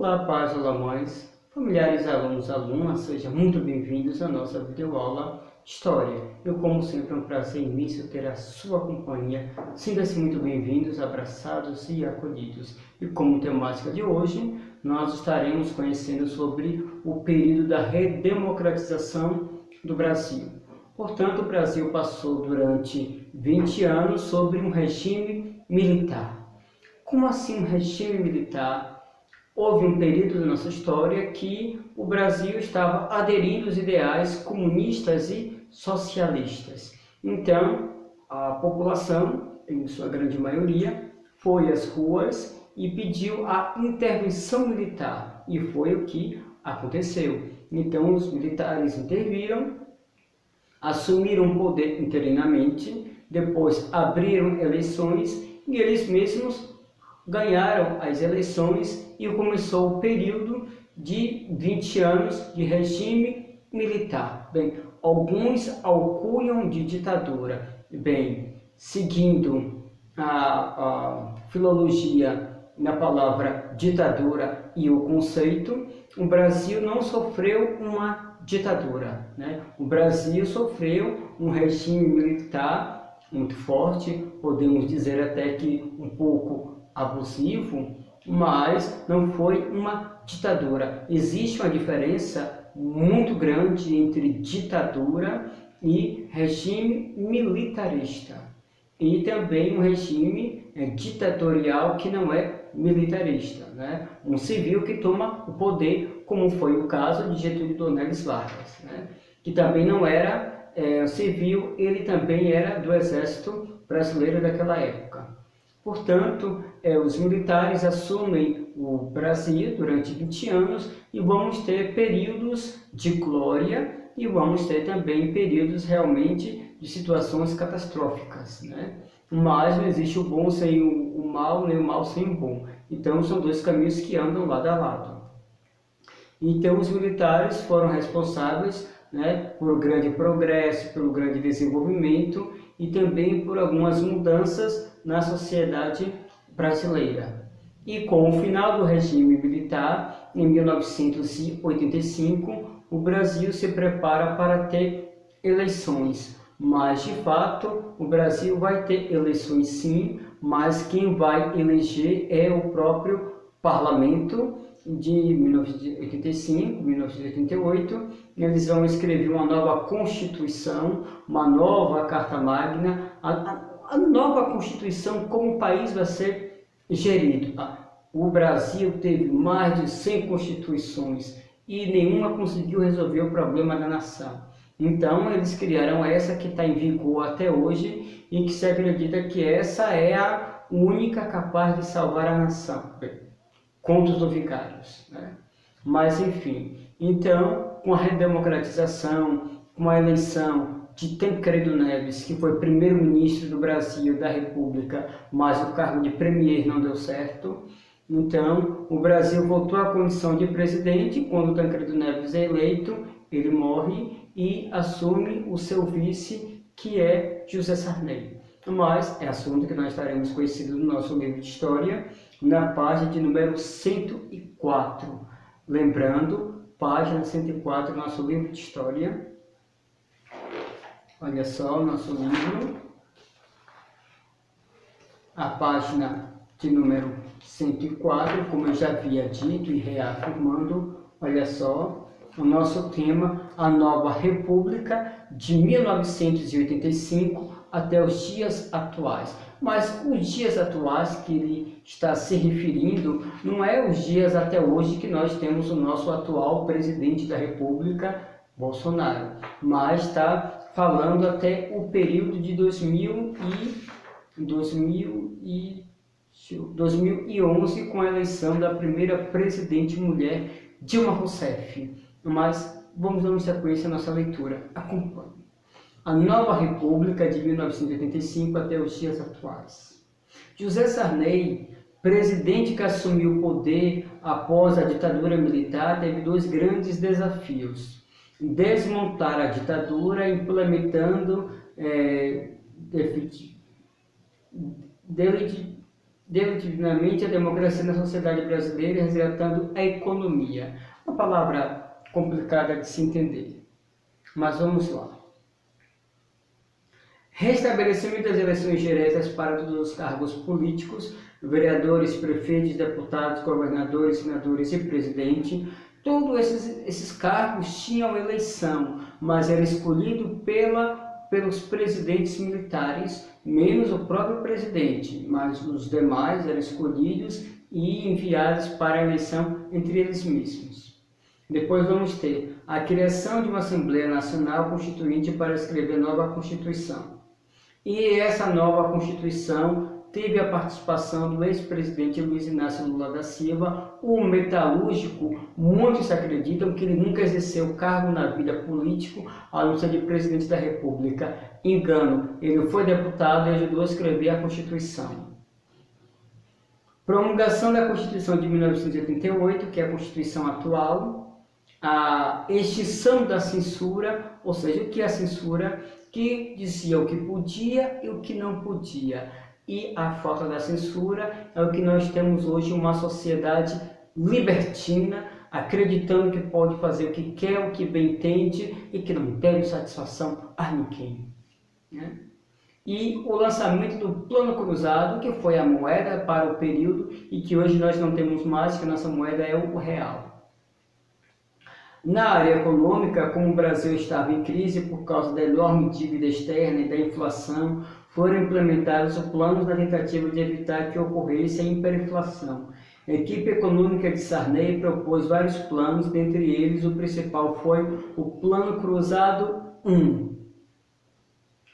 Olá, pais, olá, mães, familiares, alunos, alunas, sejam muito bem-vindos à nossa videoaula História. Como sempre, é um prazer imenso ter a sua companhia. Sinta-se muito bem-vindos, abraçados e acolhidos. E como temática de hoje, nós estaremos conhecendo sobre o período da redemocratização do Brasil. Portanto, o Brasil passou durante 20 anos sobre um regime militar. Como assim um regime militar? Houve um período da nossa história que o Brasil estava aderindo aos ideais comunistas e socialistas. Então, a população, em sua grande maioria, foi às ruas e pediu a intervenção militar. E foi o que aconteceu. Então, os militares interviram, assumiram o poder interinamente, depois abriram eleições e eles mesmos ganharam as eleições e começou o período de 20 anos de regime militar. Bem, alguns alcunham de ditadura. Bem, seguindo a filologia na palavra ditadura e o conceito, o Brasil não sofreu uma ditadura, né? O Brasil sofreu um regime militar muito forte, podemos dizer até que um pouco abusivo, mas não foi uma ditadura. Existe uma diferença muito grande entre ditadura e regime militarista. E também um regime ditatorial que não é militarista, né? Um civil que toma o poder, como foi o caso de Getúlio Dornelles Vargas, né? Que também não era civil, ele também era do exército brasileiro daquela época. Portanto, os militares assumem o Brasil durante 20 anos e vamos ter períodos de glória e vamos ter também períodos realmente de situações catastróficas, né? Mas não existe o bom sem o mal, nem o mal sem o bom. Então, são dois caminhos que andam lado a lado. Então, os militares foram responsáveis, né, por grande progresso, pelo grande desenvolvimento e também por algumas mudanças na sociedade brasileira. E com o final do regime militar, em 1985, o Brasil se prepara para ter eleições. Mas, de fato, o Brasil vai ter eleições sim, mas quem vai eleger é o próprio parlamento de 1985, 1988. Eles vão escrever uma nova Constituição, uma nova Carta Magna, a nova Constituição, como o país vai ser gerido. O Brasil teve mais de 100 constituições e nenhuma conseguiu resolver o problema da nação. Então, eles criaram essa que está em vigor até hoje e que se acredita que essa é a única capaz de salvar a nação. Contos do Vigários, né? Mas, enfim, então, com a redemocratização, com a eleição de Tancredo Neves, que foi primeiro-ministro do Brasil, da República, mas o cargo de premier não deu certo. Então, o Brasil voltou à condição de presidente. Quando Tancredo Neves é eleito, ele morre e assume o seu vice, que é José Sarney. Mas é assunto que nós estaremos conhecidos no nosso livro de História, na página de número 104. Lembrando, página 104 do nosso livro de História. Olha só o nosso livro. A página de número 104, como eu já havia dito e reafirmando, olha só, o nosso tema, a Nova República de 1985 até os dias atuais. Mas os dias atuais que ele está se referindo não é os dias até hoje que nós temos o nosso atual presidente da República, Bolsonaro, mas está falando até o período de 2011 com a eleição da primeira presidente mulher, Dilma Rousseff. Mas vamos dar sequência à nossa leitura. Acompanhe. A Nova República de 1985 até os dias atuais. José Sarney, presidente que assumiu o poder após a ditadura militar, teve dois grandes desafios: desmontar a ditadura, implementando definitivamente a democracia na sociedade brasileira, resgatando a economia. Uma palavra complicada de se entender, mas vamos lá. Restabelecimento das eleições diretas para todos os cargos políticos, vereadores, prefeitos, deputados, governadores, senadores e presidente. Todos esses cargos tinham eleição, mas era escolhido pelos presidentes militares, menos o próprio presidente, mas os demais eram escolhidos e enviados para a eleição entre eles mesmos. Depois vamos ter a criação de uma Assembleia Nacional Constituinte para escrever nova Constituição. E essa nova Constituição teve a participação do ex-presidente Luiz Inácio Lula da Silva, o metalúrgico. Muitos acreditam que ele nunca exerceu cargo na vida política, a não ser de presidente da República. Engano, ele foi deputado e ajudou a escrever a Constituição. Promulgação da Constituição de 1988, que é a Constituição atual. A extinção da censura, ou seja, o que é a censura? Que dizia o que podia e o que não podia. E a falta da censura é o que nós temos hoje, uma sociedade libertina, acreditando que pode fazer o que quer, o que bem entende e que não deve satisfação a ninguém, né? E o lançamento do Plano Cruzado, que foi a moeda para o período e que hoje nós não temos mais, que a nossa moeda é o real. Na área econômica, como o Brasil estava em crise por causa da enorme dívida externa e da inflação, foram implementados os planos na tentativa de evitar que ocorresse a hiperinflação. A equipe econômica de Sarney propôs vários planos, dentre eles o principal foi o Plano Cruzado I.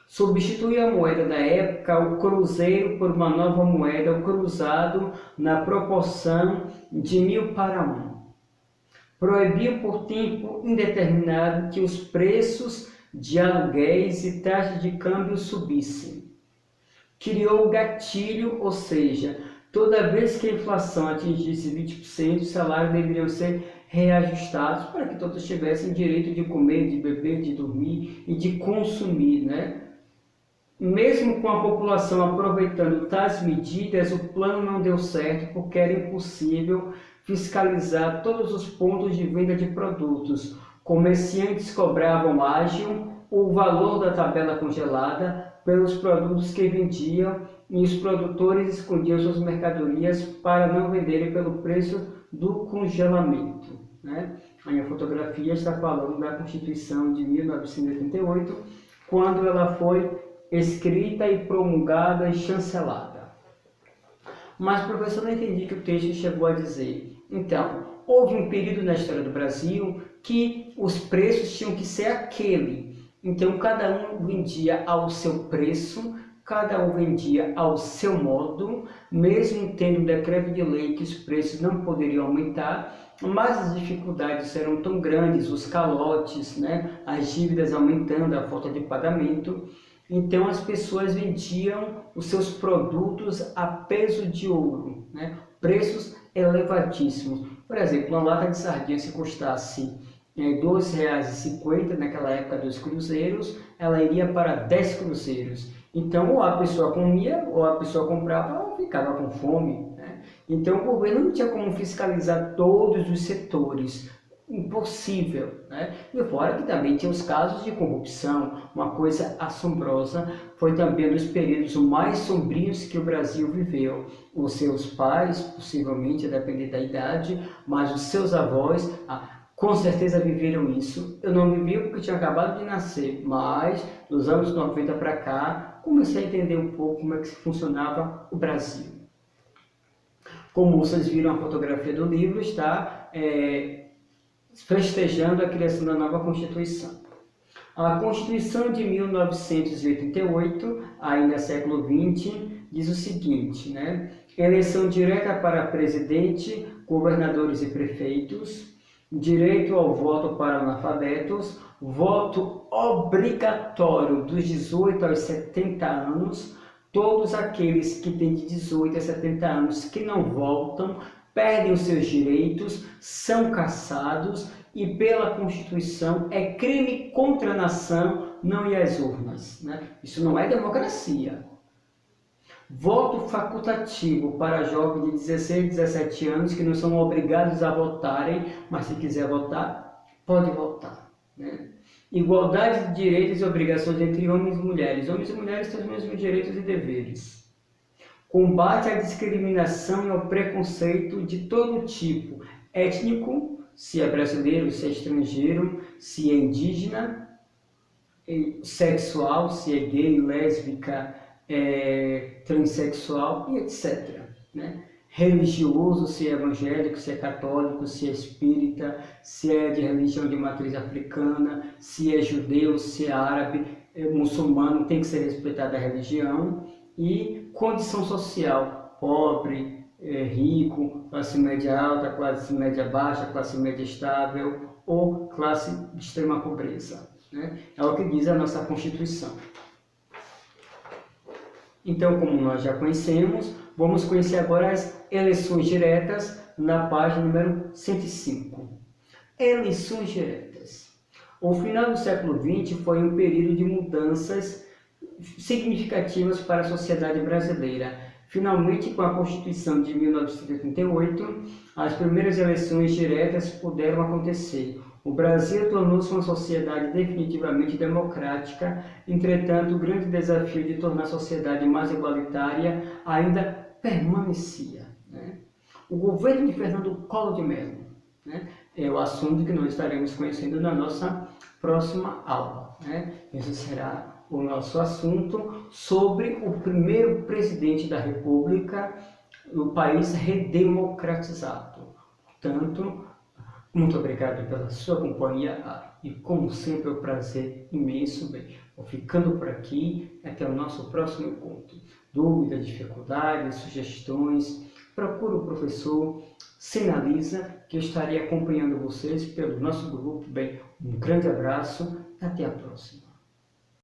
Substitui a moeda da época, o cruzeiro, por uma nova moeda, o cruzado, na proporção de 1000 para 1. Proibiu por tempo indeterminado que os preços de aluguéis e taxas de câmbio subissem. Criou o gatilho, ou seja, toda vez que a inflação atingisse 20%, os salários deveriam ser reajustados para que todos tivessem direito de comer, de beber, de dormir e de consumir, né? Mesmo com a população aproveitando tais medidas, o plano não deu certo porque era impossível fiscalizar todos os pontos de venda de produtos. Comerciantes cobravam ágio o valor da tabela congelada pelos produtos que vendiam e os produtores escondiam suas mercadorias para não venderem pelo preço do congelamento, né? A minha fotografia está falando da Constituição de 1988, quando ela foi escrita e promulgada e chancelada. Mas, professor, não entendi o que o texto chegou a dizer. Então, houve um período na história do Brasil que os preços tinham que ser aquele. Então, cada um vendia ao seu preço, cada um vendia ao seu modo, mesmo tendo um decreto de lei que os preços não poderiam aumentar, mas as dificuldades eram tão grandes, os calotes, né, as dívidas aumentando, a falta de pagamento. Então as pessoas vendiam os seus produtos a peso de ouro, né? Preços elevadíssimos. Por exemplo, uma lata de sardinha, se custasse R$ 12,50 naquela época dos cruzeiros, ela iria para 10 cruzeiros. Então ou a pessoa comia, ou a pessoa comprava, ou ficava com fome, né? Então o governo não tinha como fiscalizar todos os setores. Impossível, né? E fora que também tinha os casos de corrupção, uma coisa assombrosa. Foi também um dos períodos mais sombrios que o Brasil viveu. Os seus pais, possivelmente, a depender da idade, mas os seus avós, com certeza viveram isso. Eu não vivi porque tinha acabado de nascer, mas dos anos 90 para cá, comecei a entender um pouco como é que funcionava o Brasil. Como vocês viram a fotografia do livro, está festejando a criação da nova Constituição. A Constituição de 1988, ainda século XX, diz o seguinte, né? Eleição direta para presidente, governadores e prefeitos, direito ao voto para analfabetos, voto obrigatório dos 18 aos 70 anos, todos aqueles que têm de 18 a 70 anos que não votam, perdem os seus direitos, são caçados e pela Constituição é crime contra a nação não ir às urnas, né? Isso não é democracia. Voto facultativo para jovens de 16 e 17 anos que não são obrigados a votarem, mas se quiser votar, pode votar. Né? Igualdade de direitos e obrigações entre homens e mulheres. Homens e mulheres têm os mesmos direitos e deveres. Combate à discriminação e ao preconceito de todo tipo, étnico, se é brasileiro, se é estrangeiro, se é indígena, sexual, se é gay, lésbica, transexual e etc. Né? Religioso, se é evangélico, se é católico, se é espírita, se é de religião de matriz africana, se é judeu, se é árabe, muçulmano, tem que ser respeitada a religião. E condição social, pobre, rico, classe média alta, classe média baixa, classe média estável ou classe de extrema pobreza. Né? É o que diz a nossa Constituição. Então, como nós já conhecemos, vamos conhecer agora as eleições diretas na página número 105. Eleições diretas. O final do século XX foi um período de mudanças significativas para a sociedade brasileira. Finalmente, com a Constituição de 1988, as primeiras eleições diretas puderam acontecer. O Brasil tornou-se uma sociedade definitivamente democrática, entretanto, o grande desafio de tornar a sociedade mais igualitária ainda permanecia. Né? O governo de Fernando Collor de Mello, né, é o assunto que nós estaremos conhecendo na nossa próxima aula. Né? Esse será o nosso assunto sobre o primeiro presidente da República do país redemocratizado. Portanto, muito obrigado pela sua companhia e, como sempre, é um prazer imenso. Bem, vou ficando por aqui. Até o nosso próximo encontro. Dúvidas, dificuldades, sugestões, procure o professor Sinaliza, que eu estarei acompanhando vocês pelo nosso grupo. Bem, um grande abraço. Até a próxima.